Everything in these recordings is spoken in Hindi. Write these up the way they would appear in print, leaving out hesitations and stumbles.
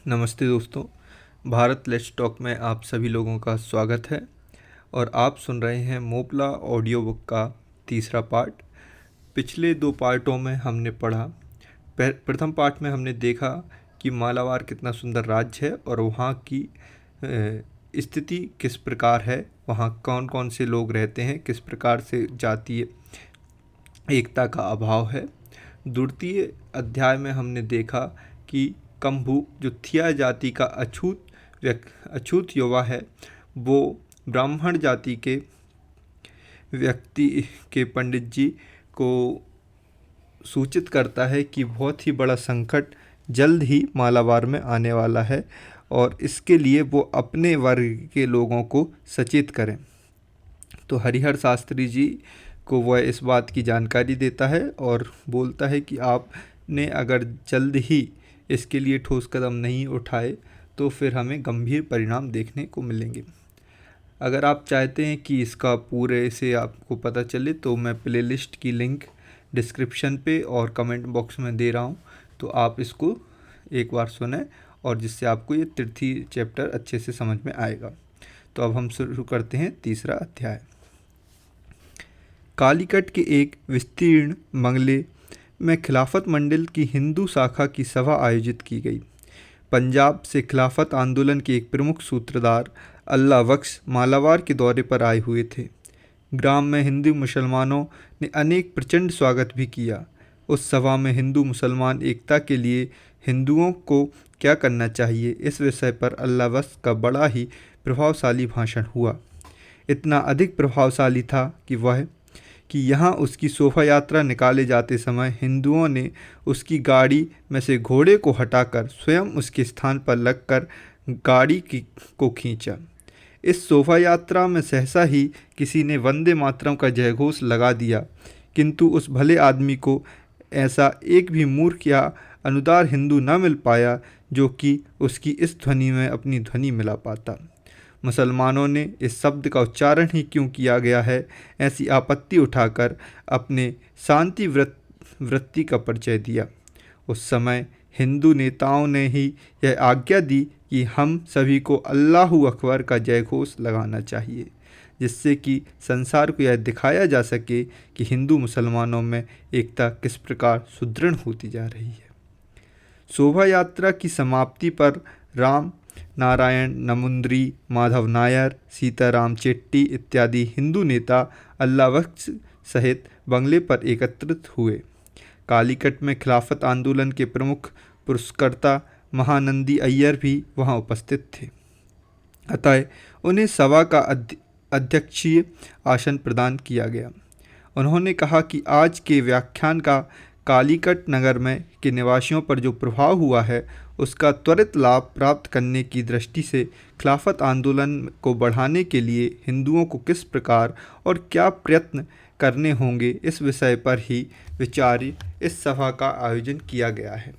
नमस्ते दोस्तों। भारत लेट्स टॉक में आप सभी लोगों का स्वागत है और आप सुन रहे हैं मोपला ऑडियो बुक का तीसरा पार्ट। पिछले दो पार्टों में हमने पढ़ा। प्रथम पार्ट में हमने देखा कि मालाबार कितना सुंदर राज्य है और वहाँ की स्थिति किस प्रकार है, वहाँ कौन कौन से लोग रहते हैं, किस प्रकार से जातीय एकता का अभाव है। द्वितीय अध्याय में हमने देखा कि कंभू जो थिया जाति का अछूत युवा है, वो ब्राह्मण जाति के व्यक्ति के पंडित जी को सूचित करता है कि बहुत ही बड़ा संकट जल्द ही मालाबार में आने वाला है और इसके लिए वो अपने वर्ग के लोगों को सचेत करें। तो हरिहर शास्त्री जी को वह इस बात की जानकारी देता है और बोलता है कि आपने अगर जल्द ही इसके लिए ठोस कदम नहीं उठाए तो फिर हमें गंभीर परिणाम देखने को मिलेंगे। अगर आप चाहते हैं कि इसका पूरे से आपको पता चले तो मैं प्लेलिस्ट की लिंक डिस्क्रिप्शन पे और कमेंट बॉक्स में दे रहा हूँ, तो आप इसको एक बार सुनें और जिससे आपको ये तृतीय चैप्टर अच्छे से समझ में आएगा। तो अब हम शुरू करते हैं तीसरा अध्याय। कालीकट के एक विस्तीर्ण बंगले में खिलाफत मंडल की हिंदू शाखा की सभा आयोजित की गई। पंजाब से खिलाफत आंदोलन के एक प्रमुख सूत्रधार अल्लाह बख्श मालाबार के दौरे पर आए हुए थे। ग्राम में हिंदू मुसलमानों ने अनेक प्रचंड स्वागत भी किया। उस सभा में हिंदू मुसलमान एकता के लिए हिंदुओं को क्या करना चाहिए, इस विषय पर अल्लाह बख्श का बड़ा ही प्रभावशाली भाषण हुआ। इतना अधिक प्रभावशाली था कि यहाँ उसकी शोभा यात्रा निकाले जाते समय हिंदुओं ने उसकी गाड़ी में से घोड़े को हटाकर स्वयं उसके स्थान पर लगकर गाड़ी को खींचा। इस शोभा यात्रा में सहसा ही किसी ने वंदे मातरम का जयघोष लगा दिया, किंतु उस भले आदमी को ऐसा एक भी मूर्ख या अनुदार हिंदू न मिल पाया जो कि उसकी इस ध्वनि में अपनी ध्वनि मिला पाता। मुसलमानों ने इस शब्द का उच्चारण ही क्यों किया गया है, ऐसी आपत्ति उठाकर अपने शांति वृत्ति का परिचय दिया। उस समय हिंदू नेताओं ने ही यह आज्ञा दी कि हम सभी को अल्लाहू अकबर का जयघोष लगाना चाहिए, जिससे कि संसार को यह दिखाया जा सके कि हिंदू मुसलमानों में एकता किस प्रकार सुदृढ़ होती जा रही है। शोभा यात्रा की समाप्ति पर राम नारायण नमुंद्री, माधव नायर, सीताराम चेट्टी इत्यादि हिंदू नेता अल्लाह बख्श सहित बंगले पर एकत्रित हुए। कालीकट में खिलाफत आंदोलन के प्रमुख पुरस्कर्ता महानंदी अय्यर भी वहां उपस्थित थे। अतः उन्हें सभा का अध्यक्षीय आसन प्रदान किया गया। उन्होंने कहा कि आज के व्याख्यान का कालीकट नगर में के निवासियों पर जो प्रभाव हुआ है, उसका त्वरित लाभ प्राप्त करने की दृष्टि से खिलाफत आंदोलन को बढ़ाने के लिए हिंदुओं को किस प्रकार और क्या प्रयत्न करने होंगे, इस विषय पर ही विचार्य इस सभा का आयोजन किया गया है।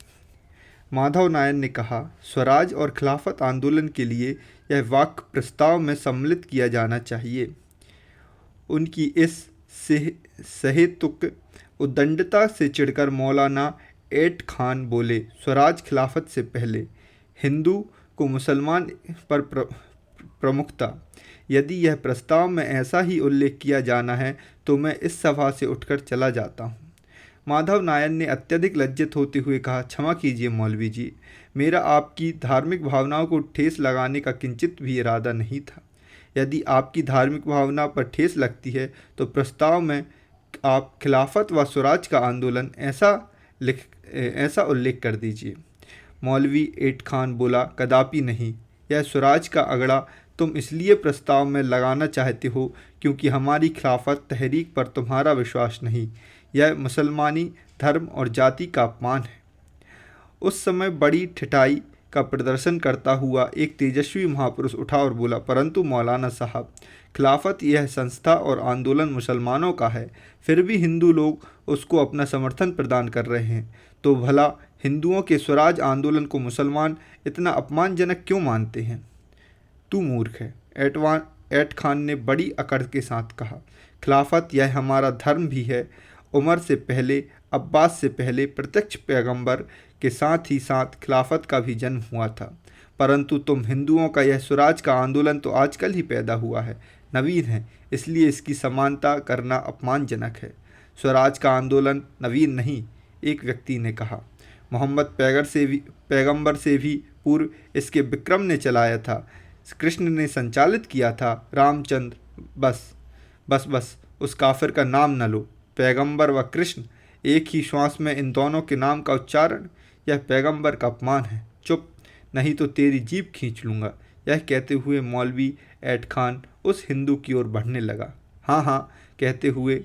माधव नायर ने कहा, स्वराज और खिलाफत आंदोलन के लिए यह वाक्य प्रस्ताव में सम्मिलित किया जाना चाहिए। उनकी इस सहेतुक उद्दंडता से चिढ़कर मौलाना ऐट खान बोले, स्वराज खिलाफत से पहले हिंदू को मुसलमान पर प्रमुखता। यदि यह प्रस्ताव में ऐसा ही उल्लेख किया जाना है तो मैं इस सभा से उठकर चला जाता हूँ। माधव नायर ने अत्यधिक लज्जित होते हुए कहा, क्षमा कीजिए मौलवी जी, मेरा आपकी धार्मिक भावनाओं को ठेस लगाने का किंचित भी इरादा नहीं था। यदि आपकी धार्मिक भावना पर ठेस लगती है तो प्रस्ताव में आप खिलाफत व स्वराज का आंदोलन ऐसा उल्लेख कर दीजिए। मौलवी ऐट खान बोला, कदापि नहीं। यह स्वराज का अगड़ा तुम इसलिए प्रस्ताव में लगाना चाहते हो क्योंकि हमारी खिलाफत तहरीक पर तुम्हारा विश्वास नहीं। यह मुसलमानी धर्म और जाति का अपमान है। उस समय बड़ी ठिठाई का प्रदर्शन करता हुआ एक तेजस्वी महापुरुष उठा और बोला, परंतु मौलाना साहब, खिलाफत यह संस्था और आंदोलन मुसलमानों का है, फिर भी हिंदू लोग उसको अपना समर्थन प्रदान कर रहे हैं, तो भला हिंदुओं के स्वराज आंदोलन को मुसलमान इतना अपमानजनक क्यों मानते हैं? तू मूर्ख है, ऐट खान ने बड़ी अकड़ के साथ कहा। खिलाफत यह हमारा धर्म भी है। उमर से पहले, अब्बास से पहले प्रत्यक्ष पैगंबर के साथ ही साथ खिलाफत का भी जन्म हुआ था। परंतु तुम हिंदुओं का यह स्वराज का आंदोलन तो आजकल ही पैदा हुआ है, नवीन है, इसलिए इसकी समानता करना अपमानजनक है। स्वराज का आंदोलन नवीन नहीं, एक व्यक्ति ने कहा। मोहम्मद पैगंबर से भी पूर्व इसके विक्रम ने चलाया था, कृष्ण ने संचालित किया था, रामचंद्र। बस बस बस, उस काफिर का नाम न लो। पैगंबर व कृष्ण, एक ही श्वास में इन दोनों के नाम का उच्चारण, यह पैगंबर का अपमान है। चुप, नहीं तो तेरी जीभ खींच लूँगा। यह कहते हुए मौलवी ऐट खान उस हिंदू की ओर बढ़ने लगा। हाँ हाँ कहते हुए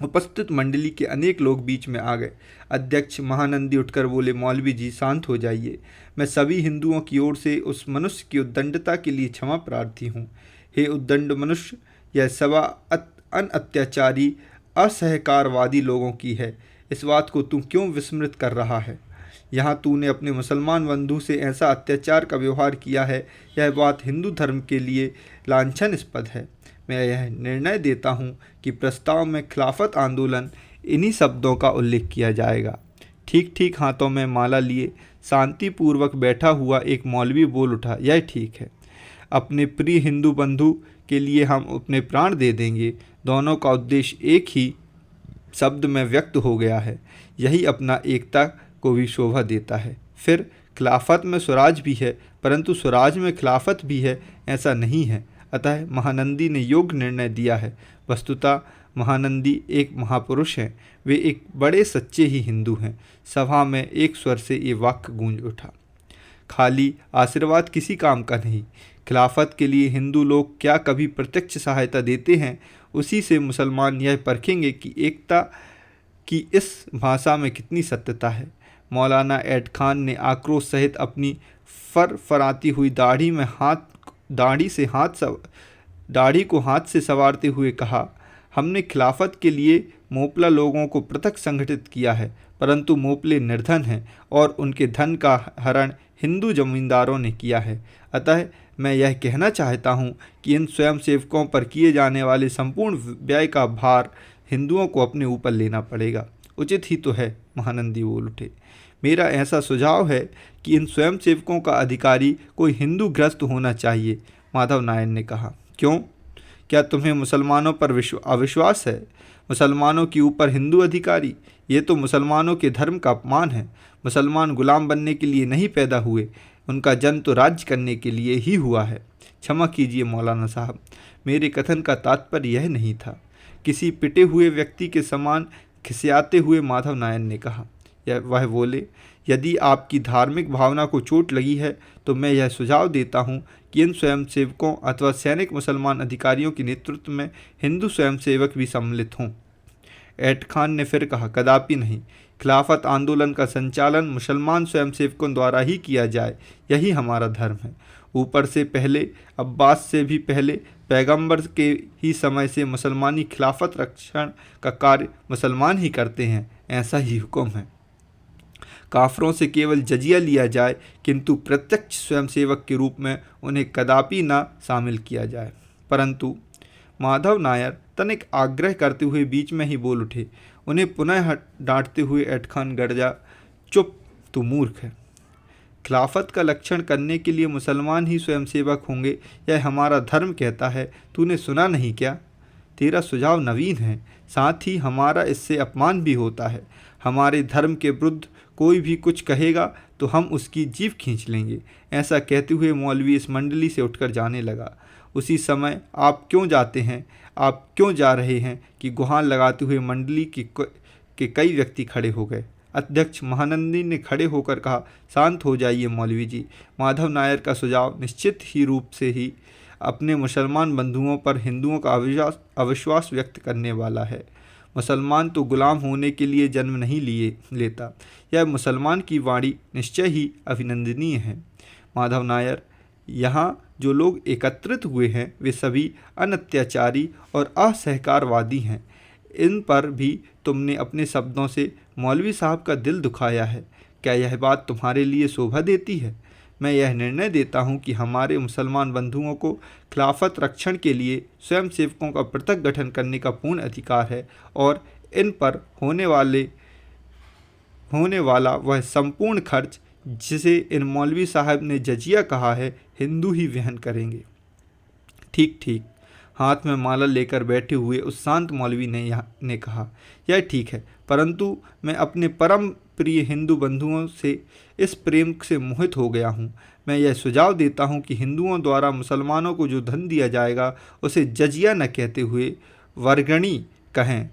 उपस्थित मंडली के अनेक लोग बीच में आ गए। अध्यक्ष महानंदी उठकर बोले, मौलवी जी शांत हो जाइए। मैं सभी हिंदुओं की ओर से उस मनुष्य की उद्दंडता के लिए क्षमा प्रार्थी हूँ। हे उद्दंड मनुष्य, यह सभा अत्याचारी असहकारवादी लोगों की है। इस बात को तू क्यों विस्मृत कर रहा है? यहाँ तूने अपने मुसलमान बंधु से ऐसा अत्याचार का व्यवहार किया है, यह बात हिंदू धर्म के लिए लांछनास्पद है। मैं यह निर्णय देता हूँ कि प्रस्ताव में खिलाफत आंदोलन इन्हीं शब्दों का उल्लेख किया जाएगा। ठीक ठीक हाथों में माला लिए शांतिपूर्वक बैठा हुआ एक मौलवी बोल उठा, यह ठीक है। अपने प्रिय हिंदू बंधु के लिए हम अपने प्राण दे देंगे। दोनों का उद्देश्य एक ही शब्द में व्यक्त हो गया है, यही अपना एकता को भी शोभा देता है। फिर खिलाफत में स्वराज भी है, परंतु स्वराज में खिलाफत भी है, ऐसा नहीं है। अतः महानंदी ने योग्य निर्णय दिया है। वस्तुतः महानंदी एक महापुरुष हैं, वे एक बड़े सच्चे ही हिंदू हैं। सभा में एक स्वर से ये वाक्य गूंज उठा। खाली आशीर्वाद किसी काम का नहीं। खिलाफत के लिए हिंदू लोग क्या कभी प्रत्यक्ष सहायता देते हैं, उसी से मुसलमान यह परखेंगे कि एकता की इस भाषा में कितनी सत्यता है। मौलाना ऐट खान ने आक्रोश सहित अपनी फरफराती हुई दाढ़ी को हाथ से संवारते हुए कहा, हमने खिलाफत के लिए मोपला लोगों को पृथक संगठित किया है, परंतु मोपले निर्धन हैं और उनके धन का हरण हिंदू जमींदारों ने किया है। अतः मैं यह कहना चाहता हूँ कि इन स्वयंसेवकों पर किए जाने वाले संपूर्ण व्यय का भार हिंदुओं को अपने ऊपर लेना पड़ेगा। उचित ही तो है, महानंदी बोल उठे। मेरा ऐसा सुझाव है कि इन स्वयंसेवकों का अधिकारी कोई हिंदू ग्रस्त होना चाहिए, माधव नायर ने कहा। क्यों? क्या तुम्हें मुसलमानों पर अविश्वास है? मुसलमानों के ऊपर हिंदू अधिकारी? ये तो मुसलमानों के धर्म का अपमान है। मुसलमान गुलाम बनने के लिए नहीं पैदा हुए, उनका जन्म तो राज्य करने के लिए ही हुआ है। क्षमा कीजिए मौलाना साहब, मेरे कथन का तात्पर्य यह नहीं था, किसी पिटे हुए व्यक्ति के समान खिसियाते हुए माधव नायर ने कहा। वह बोले, यदि आपकी धार्मिक भावना को चोट लगी है तो मैं यह सुझाव देता हूँ कि इन स्वयंसेवकों अथवा सैनिक मुसलमान अधिकारियों के नेतृत्व में हिंदू स्वयंसेवक भी सम्मिलित हों। ऐट खान ने फिर कहा, कदापि नहीं। खिलाफत आंदोलन का संचालन मुसलमान स्वयंसेवकों द्वारा ही किया जाए, यही हमारा धर्म है। ऊपर से पहले, अब्बास से भी पहले, पैगंबर के ही समय से मुसलमानी खिलाफत रक्षण का कार्य मुसलमान ही करते हैं, ऐसा ही हुक्म है। काफरों से केवल जजिया लिया जाए, किंतु प्रत्यक्ष स्वयंसेवक के रूप में उन्हें कदापि न शामिल किया जाए। परंतु माधव नायर तनिक आग्रह करते हुए बीच में ही बोल उठे। उन्हें पुनः डांटते हुए ऐट खान गरजा, चुप, तू मूर्ख है। खिलाफत का लक्षण करने के लिए मुसलमान ही स्वयंसेवक होंगे, यह हमारा धर्म कहता है। तूने सुना नहीं क्या? तेरा सुझाव नवीन है, साथ ही हमारा इससे अपमान भी होता है। हमारे धर्म के विरुद्ध कोई भी कुछ कहेगा तो हम उसकी जीभ खींच लेंगे। ऐसा कहते हुए मौलवी इस मंडली से उठकर जाने लगा। उसी समय, आप क्यों जाते हैं, आप क्यों जा रहे हैं कि गुहार लगाते हुए मंडली के कई व्यक्ति खड़े हो गए। अध्यक्ष महानंदी ने खड़े होकर कहा, शांत हो जाइए मौलवी जी। माधव नायर का सुझाव निश्चित ही रूप से ही अपने मुसलमान बंधुओं पर हिंदुओं का अविश्वास व्यक्त करने वाला है। मुसलमान तो गुलाम होने के लिए जन्म नहीं लेता। यह मुसलमान की वाणी निश्चय ही अभिनंदनीय है। माधव नायर, यहाँ जो लोग एकत्रित हुए हैं वे सभी अनत्याचारी और असहकारवादी हैं। इन पर भी तुमने अपने शब्दों से मौलवी साहब का दिल दुखाया है। क्या यह बात तुम्हारे लिए शोभा देती है? मैं यह निर्णय देता हूँ कि हमारे मुसलमान बंधुओं को खिलाफत रक्षण के लिए स्वयंसेवकों का पृथक गठन करने का पूर्ण अधिकार है और इन पर होने वाले होने वाला वह संपूर्ण खर्च, जिसे इन मौलवी साहब ने जजिया कहा है, हिंदू ही वहन करेंगे। ठीक ठीक, हाथ में माला लेकर बैठे हुए उस शांत मौलवी ने कहा, यह ठीक है, परंतु मैं अपने परम प्रिय हिंदू बंधुओं से इस प्रेम से मोहित हो गया हूँ। मैं यह सुझाव देता हूँ कि हिंदुओं द्वारा मुसलमानों को जो धन दिया जाएगा उसे जजिया न कहते हुए वर्गणी कहें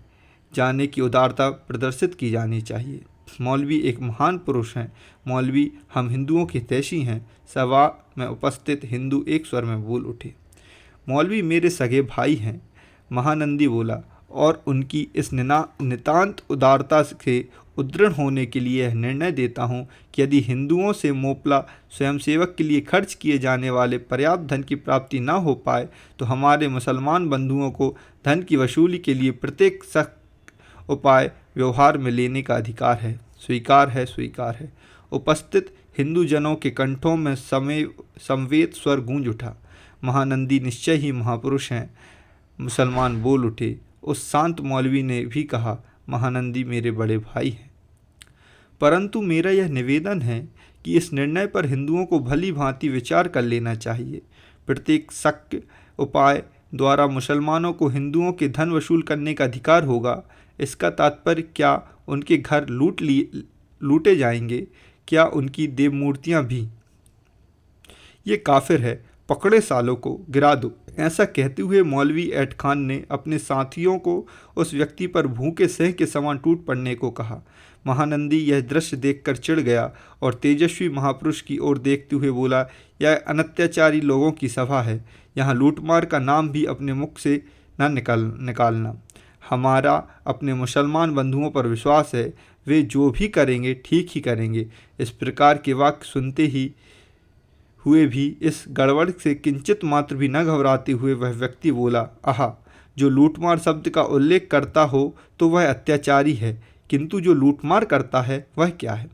जाने की उदारता प्रदर्शित की जानी चाहिए। मौलवी एक महान पुरुष हैं। मौलवी, हम हिंदुओं के हितैषी हैं। सभा में उपस्थित हिंदू एक स्वर में बोल उठे। मौलवी मेरे सगे भाई हैं, महानंदी बोला, और उनकी इस नितांत उदारता से उद्दृढ़ होने के लिए यह निर्णय देता हूँ कि यदि हिंदुओं से मोपला स्वयंसेवक के लिए खर्च किए जाने वाले पर्याप्त धन की प्राप्ति न हो पाए तो हमारे मुसलमान बंधुओं को धन की वसूली के लिए प्रत्येक सख्त उपाय व्यवहार में लेने का अधिकार है। स्वीकार है, स्वीकार है। उपस्थित हिंदू जनों के कंठों में समवेत स्वर गूंज उठा। महानंदी निश्चय ही महापुरुष हैं। मुसलमान बोल उठे। उस शांत मौलवी ने भी कहा, महानंदी मेरे बड़े भाई हैं, परंतु मेरा यह निवेदन है कि इस निर्णय पर हिंदुओं को भली भांति विचार कर लेना चाहिए। प्रत्येक शक्य उपाय द्वारा मुसलमानों को हिंदुओं के धन वसूल करने का अधिकार होगा। इसका तात्पर्य क्या उनके घर लूटे जाएंगे? क्या उनकी देव मूर्तियाँ भी? ये काफिर है, पकड़े सालों को, गिरा दो। ऐसा कहते हुए मौलवी ऐट खान ने अपने साथियों को उस व्यक्ति पर भूखे सिंह के समान टूट पड़ने को कहा। महानंदी यह दृश्य देखकर चिढ़ गया और तेजस्वी महापुरुष की ओर देखते हुए बोला, यह अनत्याचारी लोगों की सभा है, यहाँ लूटमार का नाम भी अपने मुख से न निकालना। हमारा अपने मुसलमान बंधुओं पर विश्वास है, वे जो भी करेंगे ठीक ही करेंगे। इस प्रकार के वाक्य सुनते ही हुए भी इस गड़बड़ से किंचित मात्र भी न घबराते हुए वह व्यक्ति बोला, आहा, जो लूटमार शब्द का उल्लेख करता हो तो वह अत्याचारी है, किंतु जो लूटमार करता है वह क्या है?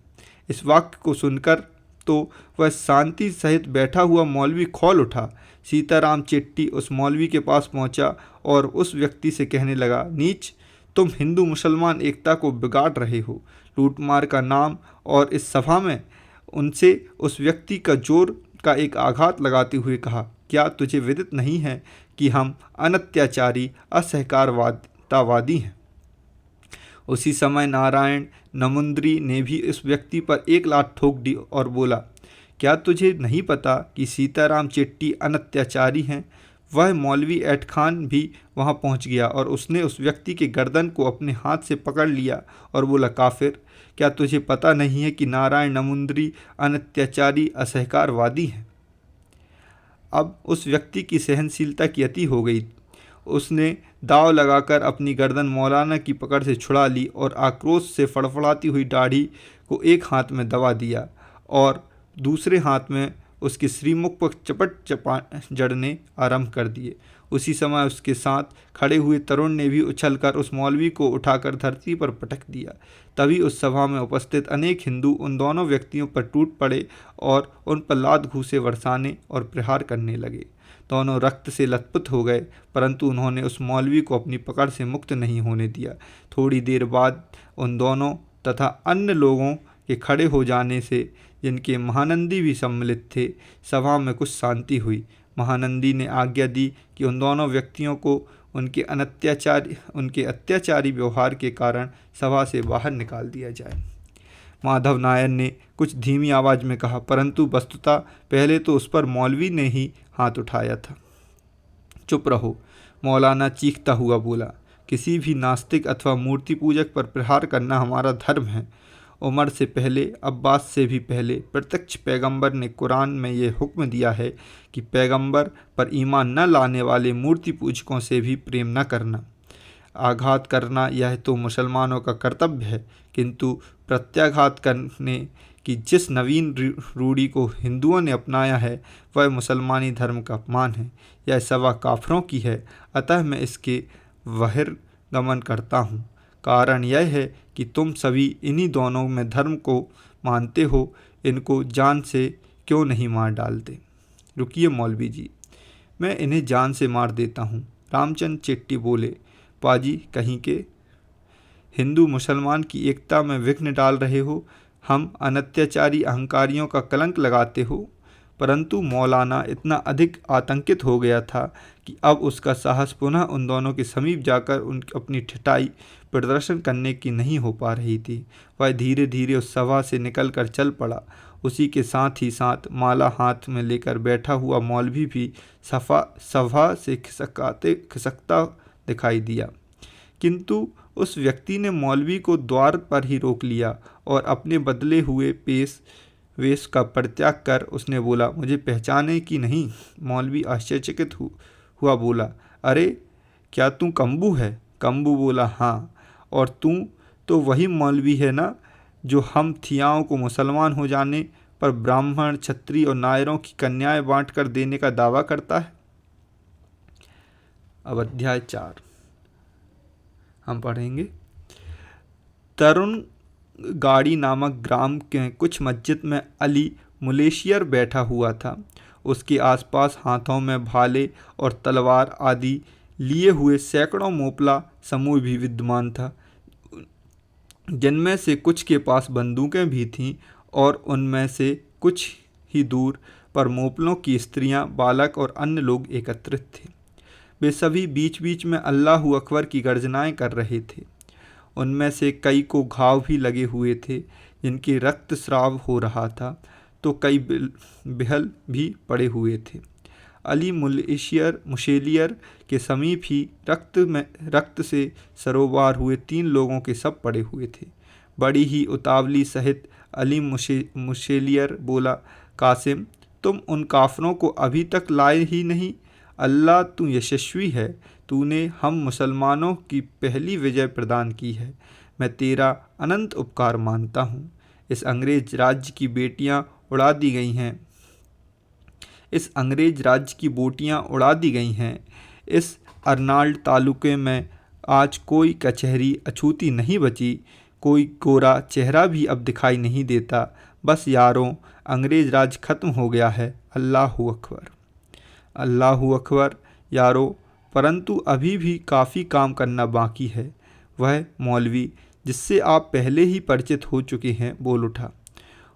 इस वाक्य को सुनकर तो वह शांति सहित बैठा हुआ मौलवी खौल उठा। सीताराम चेट्टी उस मौलवी के पास पहुंचा और उस व्यक्ति से कहने लगा, नीच, तुम हिंदू मुसलमान एकता को बिगाड़ रहे हो। लूटमार का नाम और इस सभा में उनसे उस व्यक्ति का जोर का एक आघात लगाते हुए कहा, क्या तुझे विदित नहीं है कि हम अनत्याचारी असहकारवादी हैं? उसी समय नारायण नमुंद्री ने भी इस व्यक्ति पर एक लात ठोक दी और बोला, क्या तुझे नहीं पता कि सीताराम चेट्टी अनत्याचारी हैं? वह मौलवी ऐट खान भी वहां पहुंच गया और उसने उस व्यक्ति के गर्दन को अपने हाथ से पकड़ लिया और बोला, काफिर, क्या तुझे पता नहीं है कि नारायण नमुंद्री अनत्याचारी असहकारवादी हैं? अब उस व्यक्ति की सहनशीलता की अति हो गई। उसने दाव लगाकर अपनी गर्दन मौलाना की पकड़ से छुड़ा ली और आक्रोश से फड़फड़ाती हुई दाढ़ी को एक हाथ में दबा दिया और दूसरे हाथ में उसके श्रीमुख पर चपट जड़ने आरंभ कर दिए। उसी समय उसके साथ खड़े हुए तरुण ने भी उछलकर उस मौलवी को उठाकर धरती पर पटक दिया। तभी उस सभा में उपस्थित अनेक हिंदू उन दोनों व्यक्तियों पर टूट पड़े और उन पर लात घूंसे बरसाने और प्रहार करने लगे। दोनों रक्त से लथपथ हो गए, परंतु उन्होंने उस मौलवी को अपनी पकड़ से मुक्त नहीं होने दिया। थोड़ी देर बाद उन दोनों तथा अन्य लोगों के खड़े हो जाने से, जिनके महानंदी भी सम्मिलित थे, सभा में कुछ शांति हुई। महानंदी ने आज्ञा दी कि उन दोनों व्यक्तियों को उनके अत्याचारी व्यवहार के कारण सभा से बाहर निकाल दिया जाए। माधव नायर ने कुछ धीमी आवाज़ में कहा, परंतु वस्तुतः पहले तो उस पर मौलवी ने ही हाथ उठाया था। चुप रहो, मौलाना चीखता हुआ बोला, किसी भी नास्तिक अथवा मूर्ति पूजक पर प्रहार करना हमारा धर्म है। उमर से पहले, अब्बास से भी पहले प्रत्यक्ष पैगंबर ने कुरान में ये हुक्म दिया है कि पैगंबर पर ईमान न लाने वाले मूर्ति पूजकों से भी प्रेम न करना। आघात करना यह तो मुसलमानों का कर्तव्य है, किंतु प्रत्याघात करने की जिस नवीन रूढ़ी को हिंदुओं ने अपनाया है वह मुसलमानी धर्म का अपमान है। यह सभा काफरों की है, अतः मैं इसके बहिर्गमन करता हूँ। कारण यह है कि तुम सभी इन्हीं दोनों में धर्म को मानते हो, इनको जान से क्यों नहीं मार डालते? रुकिए मौलवी जी, मैं इन्हें जान से मार देता हूँ। रामचंद्र चेट्टी बोले, पाजी कहीं के हिंदू मुसलमान की एकता में विघ्न डाल रहे हो, हम अनत्याचारी अहंकारियों का कलंक लगाते हो। परंतु मौलाना इतना अधिक आतंकित हो गया था कि अब उसका साहस पुनः उन दोनों के समीप जाकर अपनी ठिठाई प्रदर्शन करने की नहीं हो पा रही थी। वह धीरे धीरे उस सभा से निकलकर चल पड़ा। उसी के साथ ही साथ माला हाथ में लेकर बैठा हुआ मौलवी भी सभा से खिसकता दिखाई दिया, किंतु उस व्यक्ति ने मौलवी को द्वार पर ही रोक लिया और अपने बदले हुए वेश का परित्याग कर उसने बोला, मुझे पहचाने कि नहीं? मौलवी आश्चर्यचकित हुआ बोला, अरे क्या तू कम्बू है? कम्बू बोला, हाँ। और तू तो वही मौलवी है ना जो हम थियाओं को मुसलमान हो जाने पर ब्राह्मण, क्षत्रिय और नायरों की कन्याएं बांट कर देने का दावा करता है। अब अध्याय 4 हम पढ़ेंगे। तरुण गाड़ी नामक ग्राम के कुछ मस्जिद में अली मुलेशियर बैठा हुआ था। उसके आसपास हाथों में भाले और तलवार आदि लिए हुए सैकड़ों मोपला समूह भी विद्यमान था, जिनमें से कुछ के पास बंदूकें भी थीं और उनमें से कुछ ही दूर पर मोपलों की स्त्रियां, बालक और अन्य लोग एकत्रित थे। वे सभी बीच बीच में अल्लाहू अकबर की गर्जनाएं कर रहे थे। उनमें से कई को घाव भी लगे हुए थे जिनके रक्तस्राव हो रहा था, तो कई बेहल भी पड़े हुए थे। अली मुशेलियर के समीप ही रक्त से सरोबार हुए 3 लोगों के सब पड़े हुए थे। बड़ी ही उतावली सहित अली मुशेलियर बोला, कासिम, तुम उन काफरों को अभी तक लाए ही नहीं? अल्लाह तू यशस्वी है, तूने हम मुसलमानों की पहली विजय प्रदान की है। मैं तेरा अनंत उपकार मानता हूँ। इस अंग्रेज राज्य की बेटियाँ उड़ा दी गई हैं। इस अंग्रेज राज्य की बोटियाँ उड़ा दी गई हैं। इस अर्नाल्ड तालुके में आज कोई कचहरी अछूती नहीं बची, कोई गोरा चेहरा भी अब दिखाई नहीं देता। बस यारों, अंग्रेज राज खत्म हो गया है। अल्लाहू अकबर, अल्लाहू अकबर यारों। परंतु अभी भी काफ़ी काम करना बाकी है। वह मौलवी जिससे आप पहले ही परिचित हो चुके हैं बोल उठा।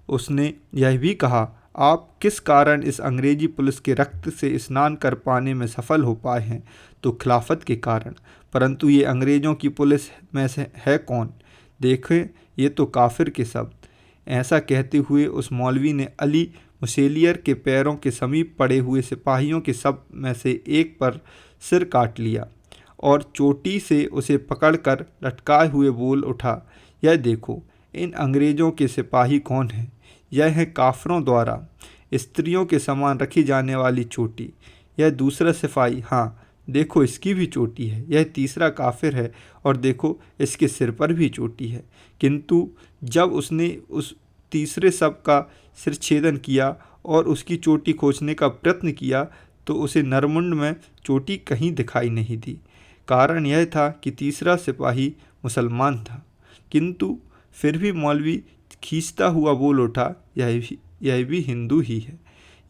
उसने यह भी कहा, आप किस कारण इस अंग्रेजी पुलिस के रक्त से स्नान कर पाने में सफल हो पाए हैं? तो खिलाफत के कारण। परंतु ये अंग्रेज़ों की पुलिस में से है कौन? देखें, ये तो काफिर के शब्द। ऐसा कहते हुए उस मौलवी ने अली मुशेलियर के पैरों के समीप पड़े हुए सिपाहियों के सब में से एक पर सिर काट लिया और चोटी से उसे पकड़कर लटकाए हुए बोल उठा, यह देखो, इन अंग्रेज़ों के सिपाही कौन हैं? यह है काफरों द्वारा स्त्रियों के समान रखी जाने वाली चोटी। यह दूसरा सिपाही, हाँ देखो इसकी भी चोटी है। यह तीसरा काफिर है और देखो इसके सिर पर भी चोटी है। किंतु जब उसने उस तीसरे सब का सिर छेदन किया और उसकी चोटी खोजने का प्रयत्न किया तो उसे नरमुंड में चोटी कहीं दिखाई नहीं दी। कारण यह था कि तीसरा सिपाही मुसलमान था। किंतु फिर भी मौलवी खींचता हुआ बोल उठा, यह भी हिंदू ही है।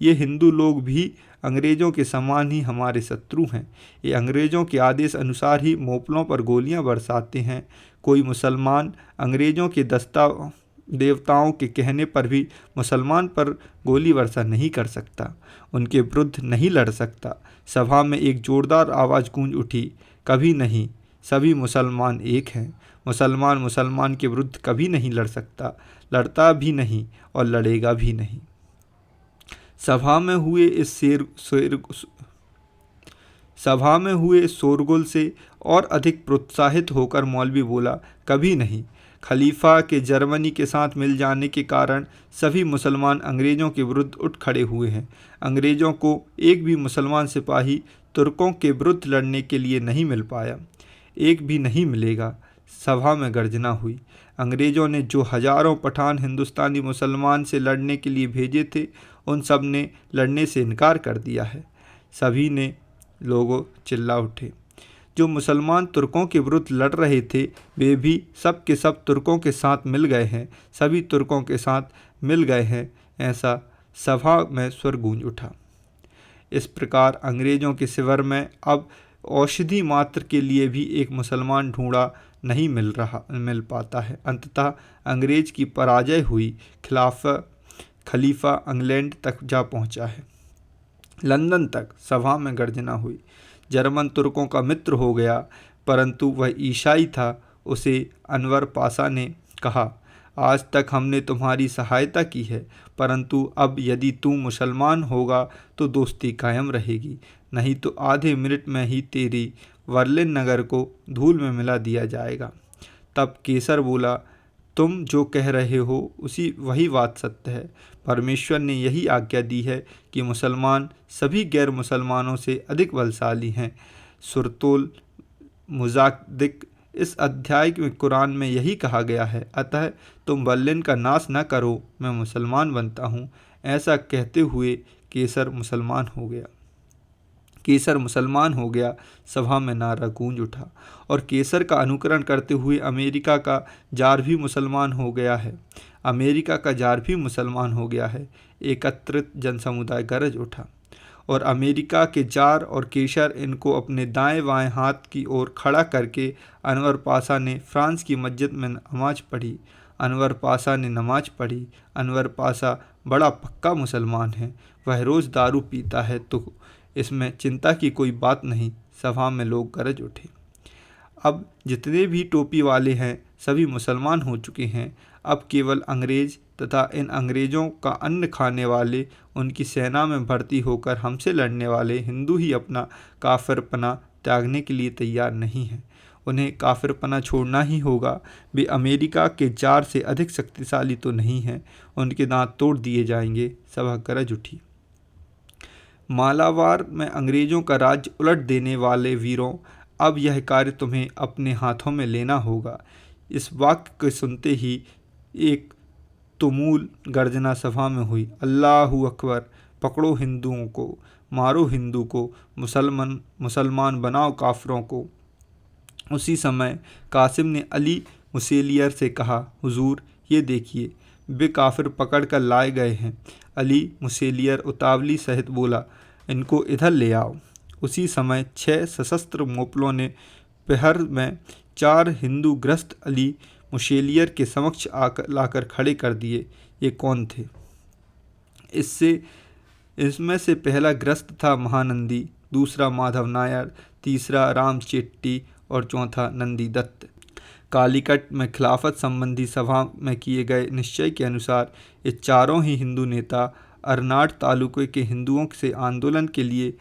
ये हिंदू लोग भी अंग्रेज़ों के समान ही हमारे शत्रु हैं। ये अंग्रेज़ों के आदेश अनुसार ही मोपलों पर गोलियां बरसाते हैं। कोई मुसलमान अंग्रेज़ों के देवताओं के कहने पर भी मुसलमान पर गोली वर्षा नहीं कर सकता, उनके विरुद्ध नहीं लड़ सकता। सभा में एक जोरदार आवाज़ गूंज उठी, कभी नहीं, सभी मुसलमान एक हैं। मुसलमान मुसलमान के विरुद्ध कभी नहीं लड़ सकता, लड़ता भी नहीं और लड़ेगा भी नहीं। सभा में हुए शोरगुल से और अधिक प्रोत्साहित होकर मौलवी बोला, कभी नहीं। खलीफा के जर्मनी के साथ मिल जाने के कारण सभी मुसलमान अंग्रेज़ों के विरुद्ध उठ खड़े हुए हैं। अंग्रेज़ों को एक भी मुसलमान सिपाही तुर्कों के विरुद्ध लड़ने के लिए नहीं मिल पाया, एक भी नहीं मिलेगा। सभा में गर्जना हुई। अंग्रेज़ों ने जो हजारों पठान हिंदुस्तानी मुसलमान से लड़ने के लिए भेजे थे, उन सब ने लड़ने से इनकार कर दिया है। सभी ने लोगों चिल्ला उठे। जो मुसलमान तुर्कों के विरुद्ध लड़ रहे थे, वे भी सब के सब तुर्कों के साथ मिल गए हैं, सभी तुर्कों के साथ मिल गए हैं। ऐसा सभा में स्वर गूंज उठा। इस प्रकार अंग्रेज़ों के शिविर में अब औषधि मात्र के लिए भी एक मुसलमान ढूंढा नहीं मिल पाता है। अंततः अंग्रेज की पराजय हुई। खलीफा इंग्लैंड तक जा पहुंचा है। लंदन तक सभा में गर्जना हुई। जर्मन तुर्कों का मित्र हो गया, परंतु वह ईसाई था। उसे अनवर पाशा ने कहा, आज तक हमने तुम्हारी सहायता की है, परंतु अब यदि तू मुसलमान होगा तो दोस्ती कायम रहेगी, नहीं तो आधे मिनट में ही तेरी बर्लिन नगर को धूल में मिला दिया जाएगा। तब केसर बोला, तुम जो कह रहे हो वही बात सत्य है। परमेश्वर ने यही आज्ञा दी है कि मुसलमान सभी गैर मुसलमानों से अधिक बलशाली हैं। सुरतुल मुजाद्दिक इस अध्याय में कुरान में यही कहा गया है, अतः तुम बर्लिन का नाश न करो, मैं मुसलमान बनता हूँ। ऐसा कहते हुए केसर मुसलमान हो गया। सभा में नारा गूंज उठा और केसर का अनुकरण करते हुए अमेरिका का जार भी मुसलमान हो गया है। एकत्रित जनसमुदाय गरज उठा और अमेरिका के जार और केसर इनको अपने दाएं बाएं हाथ की ओर खड़ा करके अनवर पाशा ने फ्रांस की मस्जिद में नमाज पढ़ी। अनवर पाशा बड़ा पक्का मुसलमान है। वह रोज़ दारू पीता है तो इसमें चिंता की कोई बात नहीं। सभा में लोग गरज उठे। अब जितने भी टोपी वाले हैं सभी मुसलमान हो चुके हैं। अब केवल अंग्रेज तथा इन अंग्रेज़ों का अन्न खाने वाले, उनकी सेना में भर्ती होकर हमसे लड़ने वाले हिंदू ही अपना काफिरपना त्यागने के लिए तैयार नहीं हैं। उन्हें काफिरपना छोड़ना ही होगा। वे अमेरिका के जार से अधिक शक्तिशाली तो नहीं हैं, उनके दांत तोड़ दिए जाएंगे। सभा गरज उठी। मालाबार में अंग्रेज़ों का राज्य उलट देने वाले वीरों, अब यह कार्य तुम्हें अपने हाथों में लेना होगा। इस वाक्य को सुनते ही एक तुमुल गर्जना सभा में हुई। अल्लाहु अकबर! पकड़ो हिंदुओं को, मारो हिंदू को, मुसलमान बनाओ काफिरों को। उसी समय कासिम ने अली मुसेलियर से कहा, हुजूर ये देखिए, वे काफिर पकड़ कर लाए गए हैं। अली मुसेलियर उतावली सहित बोला, इनको इधर ले आओ। उसी समय 6 सशस्त्र मोपलों ने पहर में 4 हिंदू ग्रस्त अली मुसेलियर के समक्ष लाकर खड़े कर दिए। ये कौन थे? इसमें से पहला ग्रस्त था महानंदी, दूसरा माधव नायर, तीसरा राम चेट्टी और चौथा नंदी दत्त। कालीकट में खिलाफत संबंधी सभा में किए गए निश्चय के अनुसार ये चारों ही हिंदू नेता अर्नाड तालुके के हिंदुओं से आंदोलन के लिए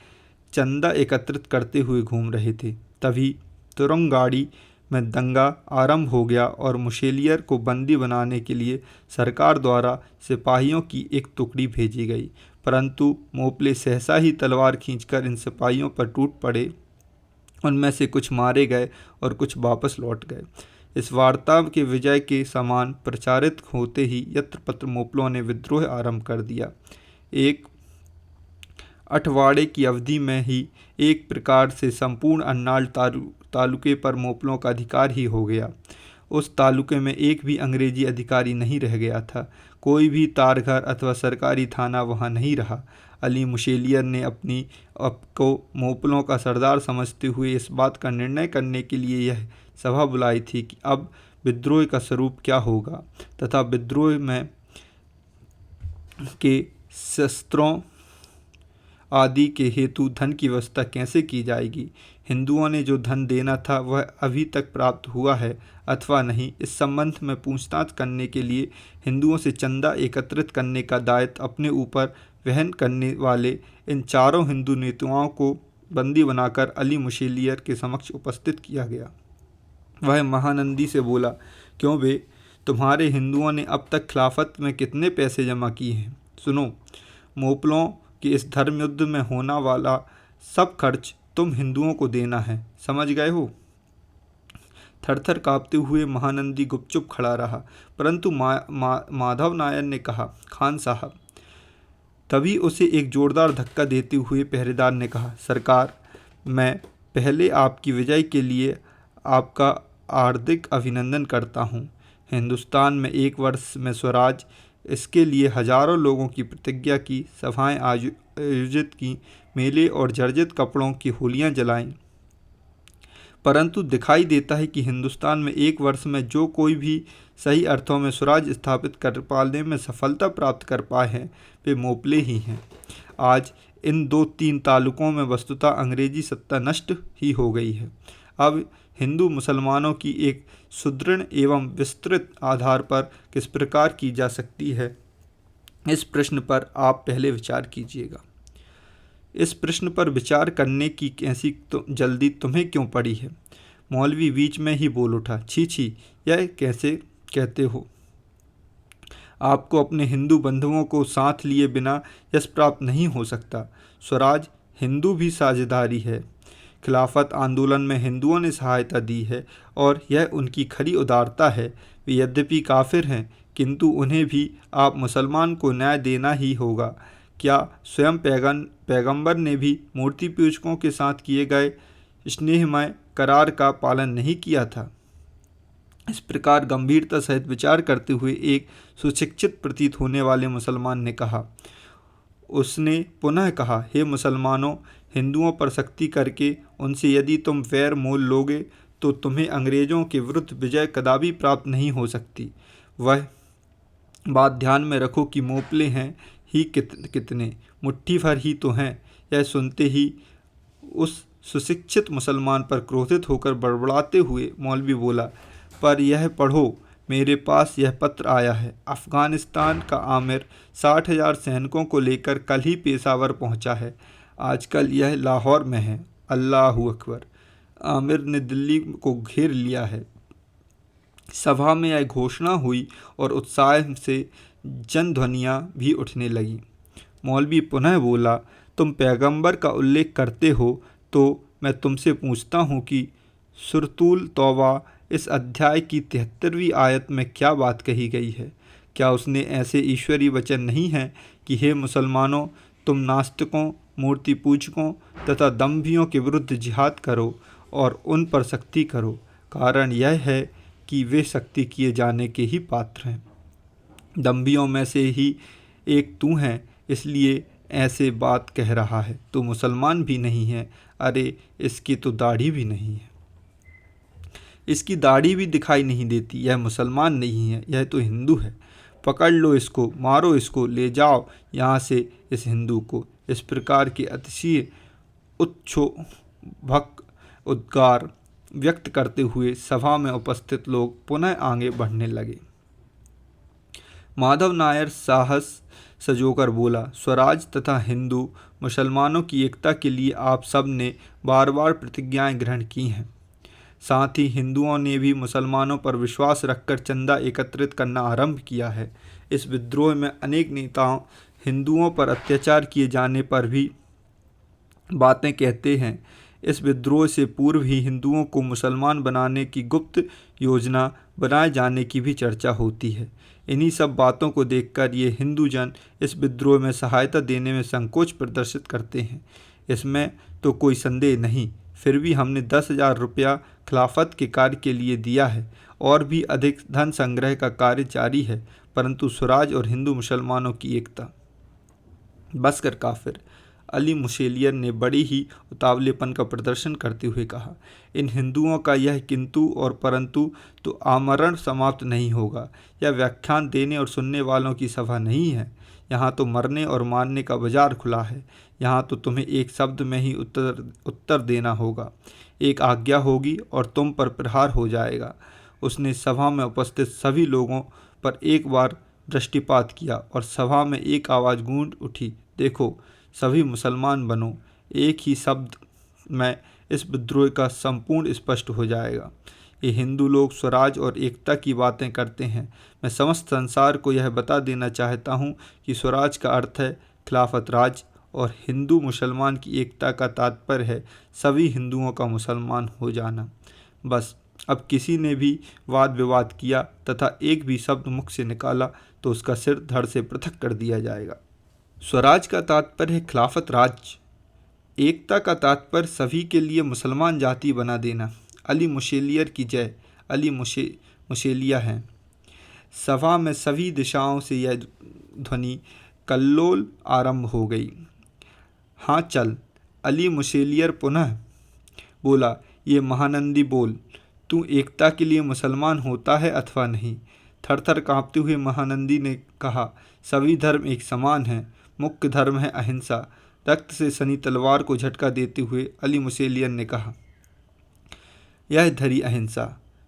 चंदा एकत्रित करते हुए घूम रहे थे। तभी तुरंगाड़ी में दंगा आरंभ हो गया और मुसेलियर को बंदी बनाने के लिए सरकार द्वारा सिपाहियों की एक टुकड़ी भेजी गई, परंतु मोपले सहसा ही तलवार खींचकर इन सिपाहियों पर टूट पड़े। उनमें से कुछ मारे गए और कुछ वापस लौट गए। इस वार्ता के विजय के समान प्रचारित होते ही यत्र पत्र मोपलों ने विद्रोह आरंभ कर दिया। एक अठवाड़े की अवधि में ही एक प्रकार से संपूर्ण अन्नाल तालुके पर मोपलों का अधिकार ही हो गया। उस तालुके में एक भी अंग्रेजी अधिकारी नहीं रह गया था। कोई भी तारघर अथवा सरकारी थाना वहाँ नहीं रहा। अली मुसेलियर ने अपनी को मोपलों का सरदार समझते हुए इस बात का निर्णय करने के लिए यह सभा बुलाई थी कि अब विद्रोह का स्वरूप क्या होगा तथा विद्रोह में के शस्त्रों आदि के हेतु धन की व्यवस्था कैसे की जाएगी। हिंदुओं ने जो धन देना था वह अभी तक प्राप्त हुआ है अथवा नहीं, इस संबंध में पूछताछ करने के लिए हिंदुओं से चंदा एकत्रित करने का दायित्व अपने ऊपर वहन करने वाले इन चारों हिंदू नेताओं को बंदी बनाकर अली मुसेलियर के समक्ष उपस्थित किया गया। वह महानंदी से बोला, क्यों बे, तुम्हारे हिंदुओं ने अब तक खिलाफत में कितने पैसे जमा किए हैं? सुनो, मोपलों कि इस धर्म युद्ध में होना वाला सब खर्च तुम हिंदुओं को देना है, समझ गए हो? थरथर कांपते हुए महानंदी गुपचुप खड़ा रहा, परंतु माधव नायर ने कहा, खान साहब। तभी उसे एक जोरदार धक्का देते हुए पहरेदार ने कहा, सरकार, मैं पहले आपकी विजय के लिए आपका हार्दिक अभिनंदन करता हूँ। हिंदुस्तान में 1 वर्ष में स्वराज, इसके लिए हजारों लोगों की प्रतिज्ञा की, सभाएं आयोजित की, मेले और जर्जरित कपड़ों की होलियां जलाईं, परंतु दिखाई देता है कि हिंदुस्तान में एक वर्ष में जो कोई भी सही अर्थों में स्वराज स्थापित कर पाने में सफलता प्राप्त कर पाए हैं वे मोपले ही हैं। आज इन 2-3 तालुकों में वस्तुतः अंग्रेजी सत्ता नष्ट ही हो गई है। अब हिंदू मुसलमानों की एक सुदृढ़ एवं विस्तृत आधार पर किस प्रकार की जा सकती है, इस प्रश्न पर आप पहले विचार कीजिएगा। इस प्रश्न पर विचार करने की ऐसी जल्दी तुम्हें क्यों पड़ी है? मौलवी बीच में ही बोल उठा। छी छी, यह कैसे कहते हो? आपको अपने हिंदू बंधुओं को साथ लिए बिना यश प्राप्त नहीं हो सकता। स्वराज हिंदू भी साझेदारी है। खिलाफत आंदोलन में हिंदुओं ने सहायता दी है और यह उनकी खरी उदारता है। वे यद्यपि काफिर हैं किंतु उन्हें भी आप मुसलमान को न्याय देना ही होगा। क्या स्वयं पैगंबर ने भी मूर्ति पूजकों के साथ किए गए स्नेहमय करार का पालन नहीं किया था? इस प्रकार गंभीरता सहित विचार करते हुए एक सुशिक्षित प्रतीत होने वाले मुसलमान ने कहा। उसने पुनः कहा, हे मुसलमानों, हिंदुओं पर सख्ती करके उनसे यदि तुम वैर मोल लोगे तो तुम्हें अंग्रेजों के विरुद्ध विजय कदापि प्राप्त नहीं हो सकती। वह बात ध्यान में रखो कि मोपले हैं ही कितने, मुट्ठी भर ही तो हैं। यह सुनते ही उस सुशिक्षित मुसलमान पर क्रोधित होकर बड़बड़ाते हुए मौलवी बोला, पर यह पढ़ो, मेरे पास यह पत्र आया है। अफ़गानिस्तान का आमिर 60,000 सैनिकों को लेकर कल ही पेशावर पहुंचा है। आजकल यह लाहौर में है। अल्लाहु अकबर। आमिर ने दिल्ली को घेर लिया है। सभा में यह घोषणा हुई और उत्साह से जनध्वनियाँ भी उठने लगीं। मौलवी पुनः बोला, तुम पैगंबर का उल्लेख करते हो तो मैं तुमसे पूछता हूँ कि सूरतुल तौबा इस अध्याय की 73वीं आयत में क्या बात कही गई है? क्या उसने ऐसे ईश्वरीय वचन नहीं है कि हे मुसलमानों, तुम नास्तिकों, मूर्ति पूजकों तथा दम्भियों के विरुद्ध जिहाद करो और उन पर सख्ती करो। कारण यह है कि वे सख्ती किए जाने के ही पात्र हैं। दम्भियों में से ही एक तू है, इसलिए ऐसे बात कह रहा है। तो मुसलमान भी नहीं है। अरे इसकी तो दाढ़ी भी नहीं है, इसकी दाढ़ी भी दिखाई नहीं देती। यह मुसलमान नहीं है, यह तो हिंदू है। पकड़ लो इसको, मारो इसको, ले जाओ यहाँ से इस हिंदू को। इस प्रकार के अतिशय उच्छोभक उद्गार व्यक्त करते हुए सभा में उपस्थित लोग पुनः आगे बढ़ने लगे। माधव नायर साहस सजोकर बोला, स्वराज तथा हिंदू मुसलमानों की एकता के लिए आप सब ने बार बार प्रतिज्ञाएं ग्रहण की हैं। साथ ही हिंदुओं ने भी मुसलमानों पर विश्वास रखकर चंदा एकत्रित करना आरंभ किया है। इस विद्रोह में अनेक नेताओं हिंदुओं पर अत्याचार किए जाने पर भी बातें कहते हैं। इस विद्रोह से पूर्व ही हिंदुओं को मुसलमान बनाने की गुप्त योजना बनाए जाने की भी चर्चा होती है। इन्हीं सब बातों को देखकर ये हिंदू जन इस विद्रोह में सहायता देने में संकोच प्रदर्शित करते हैं। इसमें तो कोई संदेह नहीं। फिर भी हमने 10,000 रुपया खिलाफत के कार्य के लिए दिया है और भी अधिक धन संग्रह का कार्य जारी है, परंतु स्वराज और हिंदू मुसलमानों की एकता। बस कर काफिर, अली मुशेलियर ने बड़ी ही उतावलेपन का प्रदर्शन करते हुए कहा। इन हिंदुओं का यह किंतु और परंतु तो आमरण समाप्त नहीं होगा। यह व्याख्यान देने और सुनने वालों की सभा नहीं है। यहाँ तो मरने और मारने का बाजार खुला है। यहाँ तो तुम्हें एक शब्द में ही उत्तर देना होगा। एक आज्ञा होगी और तुम पर प्रहार हो जाएगा। उसने सभा में उपस्थित सभी लोगों पर एक बार दृष्टिपात किया और सभा में एक आवाज़ गूंज उठी, देखो सभी मुसलमान बनो। एक ही शब्द में इस विद्रोह का संपूर्ण स्पष्ट हो जाएगा। ये हिंदू लोग स्वराज और एकता की बातें करते हैं। मैं समस्त संसार को यह बता देना चाहता हूँ कि स्वराज का अर्थ है खिलाफत राज और हिंदू मुसलमान की एकता का तात्पर्य है सभी हिंदुओं का मुसलमान हो जाना। बस अब किसी ने भी वाद विवाद किया तथा एक भी शब्द मुख से निकाला तो उसका सिर धड़ से पृथक कर दिया जाएगा। स्वराज का तात्पर्य है खिलाफत राज, एकता का तात्पर्य सभी के लिए मुसलमान जाति बना देना। अली मुशेलियर की जय। अली मुशेलिया हैं। सभा में सभी दिशाओं से यह ध्वनि कल्लोल आरंभ हो गई। हाँ चल, अली मुशेलियर पुनः बोला, ये महानंदी बोल, तू एकता के लिए मुसलमान होता है अथवा नहीं? थरथर कांपते हुए महानंदी ने कहा, सभी धर्म एक समान हैं, मुख्य धर्म है अहिंसा। रक्त से सनी तलवार को झटका देते हुए अली मुसेलियन ने कहा, यह धरी अहिंसा,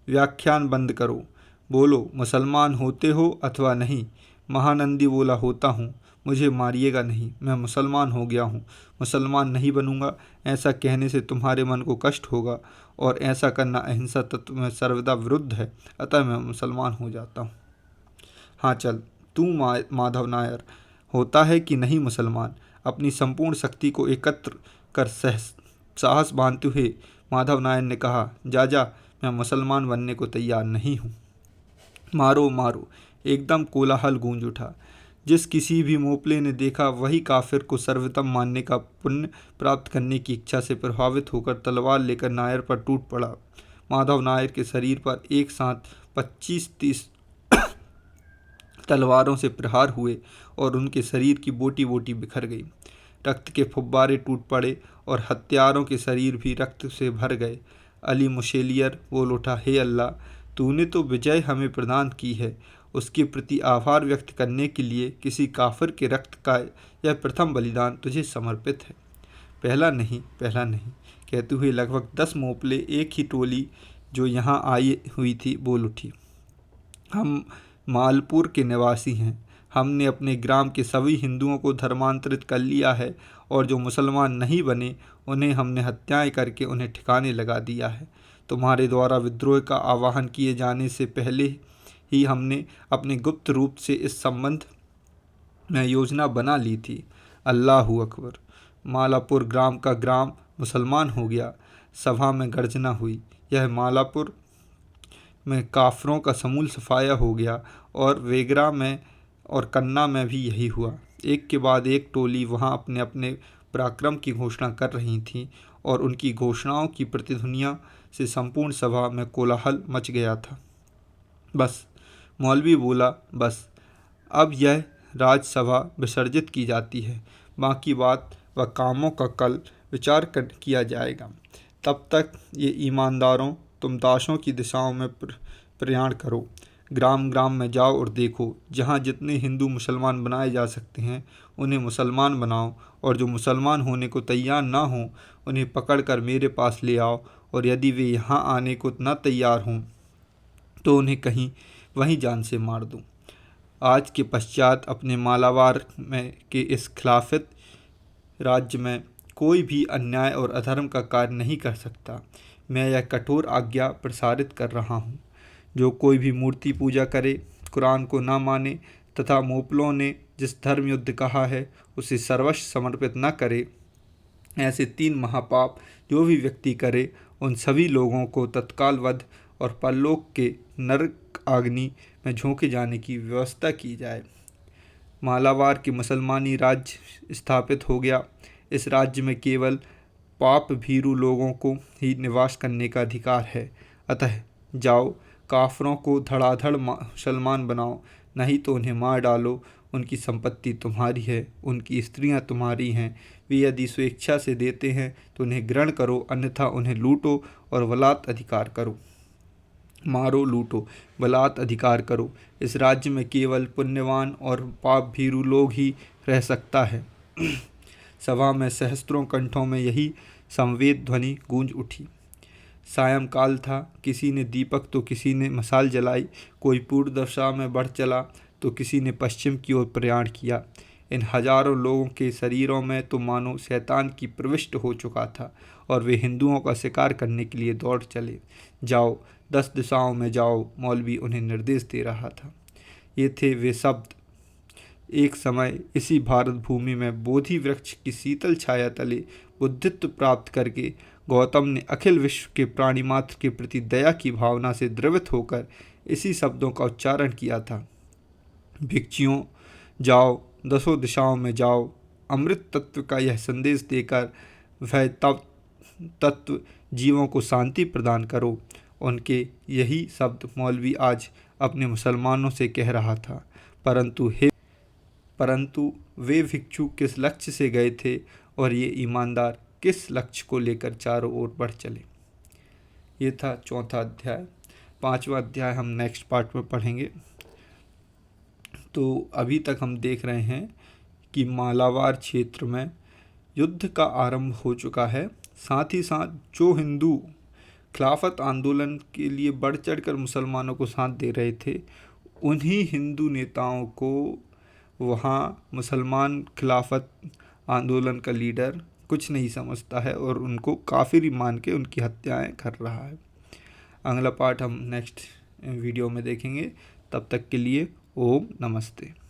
व्याख्यान बंद करो, बोलो मुसलमान होते हो अथवा नहीं? महानंदी बोला, होता हूँ, मुझे मारिएगा नहीं, मैं मुसलमान हो गया हूँ, मुसलमान नहीं बनूंगा। ऐसा कहने से तुम्हारे मन को कष्ट होगा और ऐसा करना अहिंसा तत्व में सर्वदा विरुद्ध है, अतः मैं मुसलमान हो जाता हूँ। हाँ चल, तू माधव नायर होता है कि नहीं मुसलमान? अपनी संपूर्ण शक्ति को एकत्र कर साहस बांधते हुए माधव नायर ने कहा, जा जा, मैं मुसलमान बनने को तैयार नहीं हूँ। मारो मारो, एकदम कोलाहल गूंज उठा। जिस किसी भी मोपले ने देखा वही काफिर को सर्वोत्तम मानने का पुण्य प्राप्त करने की इच्छा से प्रभावित होकर तलवार लेकर नायर पर टूट पड़ा। माधव नायर के शरीर पर एक साथ 25-30 तलवारों से प्रहार हुए और उनके शरीर की बोटी बोटी बिखर गई। रक्त के फुब्बारे टूट पड़े और हत्यारों के शरीर भी रक्त से भर गए। अली मुशेलियर बोल उठा, हे अल्लाह, तूने तो विजय हमें प्रदान की है, उसके प्रति आभार व्यक्त करने के लिए किसी काफिर के रक्त का यह प्रथम बलिदान तुझे समर्पित है। पहला नहीं, पहला नहीं, कहते हुए लगभग 10 मोपले एक ही टोली जो यहाँ आई हुई थी बोल उठी। हम मालपुर के निवासी हैं, हमने अपने ग्राम के सभी हिंदुओं को धर्मांतरित कर लिया है और जो मुसलमान नहीं बने उन्हें हमने हत्याएं करके उन्हें ठिकाने लगा दिया है। तुम्हारे द्वारा विद्रोह का आह्वान किए जाने से पहले ही हमने अपने गुप्त रूप से इस संबंध में योजना बना ली थी। अल्लाहू अकबर। मालापुर ग्राम का ग्राम मुसलमान हो गया। सभा में गर्जना हुई। यह मालापुर में काफरों का समूल सफाया हो गया और वेगरा में और कन्ना में भी यही हुआ। एक के बाद एक टोली वहां अपने अपने पराक्रम की घोषणा कर रही थी और उनकी घोषणाओं की प्रतिध्वनियों से संपूर्ण सभा में कोलाहल मच गया था। बस, मौलवी बोला, बस अब यह राजसभा विसर्जित की जाती है, बाकी बात व कामों का कल विचार किया जाएगा। तब तक ये ईमानदारों, तुम दासों की दिशाओं में प्रयाण करो, ग्राम ग्राम में जाओ और देखो, जहाँ जितने हिंदू मुसलमान बनाए जा सकते हैं उन्हें मुसलमान बनाओ और जो मुसलमान होने को तैयार ना हों उन्हें पकड़कर मेरे पास ले आओ और यदि वे यहाँ आने को न तैयार हों तो उन्हें कहीं वहीं जान से मार दूँ। आज के पश्चात अपने मालाबार में के इस खिलाफत राज्य में कोई भी अन्याय और अधर्म का कार्य नहीं कर सकता। मैं यह कठोर आज्ञा प्रसारित कर रहा हूँ। जो कोई भी मूर्ति पूजा करे, कुरान को ना माने तथा मोपलों ने जिस धर्म युद्ध कहा है उसे सर्वस्व समर्पित न करे, ऐसे 3 महापाप जो भी व्यक्ति करे उन सभी लोगों को तत्काल वध और परलोक के नरक अग्नि में झोंके जाने की व्यवस्था की जाए। मालाबार के मुसलमानी राज्य स्थापित हो गया। इस राज्य में केवल पाप भीरू लोगों को ही निवास करने का अधिकार है। अतः जाओ, काफरों को धड़ाधड़ मुसलमान बनाओ, नहीं तो उन्हें मार डालो। उनकी संपत्ति तुम्हारी है, उनकी स्त्रियां तुम्हारी हैं। वे यदि स्वेच्छा से देते हैं तो उन्हें ग्रहण करो, अन्यथा उन्हें लूटो और बलात् अधिकार करो। मारो, लूटो, बलात् अधिकार करो। इस राज्य में केवल पुण्यवान और पाप भीरू लोग ही रह सकता है। सभा में सहस्त्रों कंठों में यही संवेद ध्वनि गूंज उठी। सायंकाल था। किसी ने दीपक तो किसी ने मशाल जलाई, कोई पूर्व दिशा में बढ़ चला तो किसी ने पश्चिम की ओर प्रयाण किया। इन हजारों लोगों के शरीरों में तो मानो शैतान की प्रविष्ट हो चुका था और वे हिंदुओं का शिकार करने के लिए दौड़ चले। जाओ, 10 दिशाओं में जाओ, मौलवी उन्हें निर्देश दे रहा था। ये थे वे शब्द। एक समय इसी भारत भूमि में बोधि वृक्ष की शीतल छाया तले बुद्धित्व प्राप्त करके गौतम ने अखिल विश्व के प्राणी मात्र के प्रति दया की भावना से द्रवित होकर इसी शब्दों का उच्चारण किया था। भिक्षुओं, जाओ, 10 दिशाओं में जाओ, अमृत तत्व का यह संदेश देकर वह तत्व जीवों को शांति प्रदान करो। उनके यही शब्द मौलवी आज अपने मुसलमानों से कह रहा था। परंतु वे भिक्षु किस लक्ष्य से गए थे और ये ईमानदार किस लक्ष्य को लेकर चारों ओर बढ़ चले। ये था चौथा अध्याय। पांचवा अध्याय हम नेक्स्ट पार्ट में पढ़ेंगे। तो अभी तक हम देख रहे हैं कि मालाबार क्षेत्र में युद्ध का आरंभ हो चुका है। साथ ही साथ जो हिंदू खिलाफत आंदोलन के लिए बढ़ चढ़कर मुसलमानों को साथ दे रहे थे, उन्हीं हिंदू नेताओं को वहाँ मुसलमान खिलाफत आंदोलन का लीडर कुछ नहीं समझता है और उनको काफिर मान के उनकी हत्याएं कर रहा है। अगला पार्ट हम नेक्स्ट वीडियो में देखेंगे। तब तक के लिए ओम नमस्ते।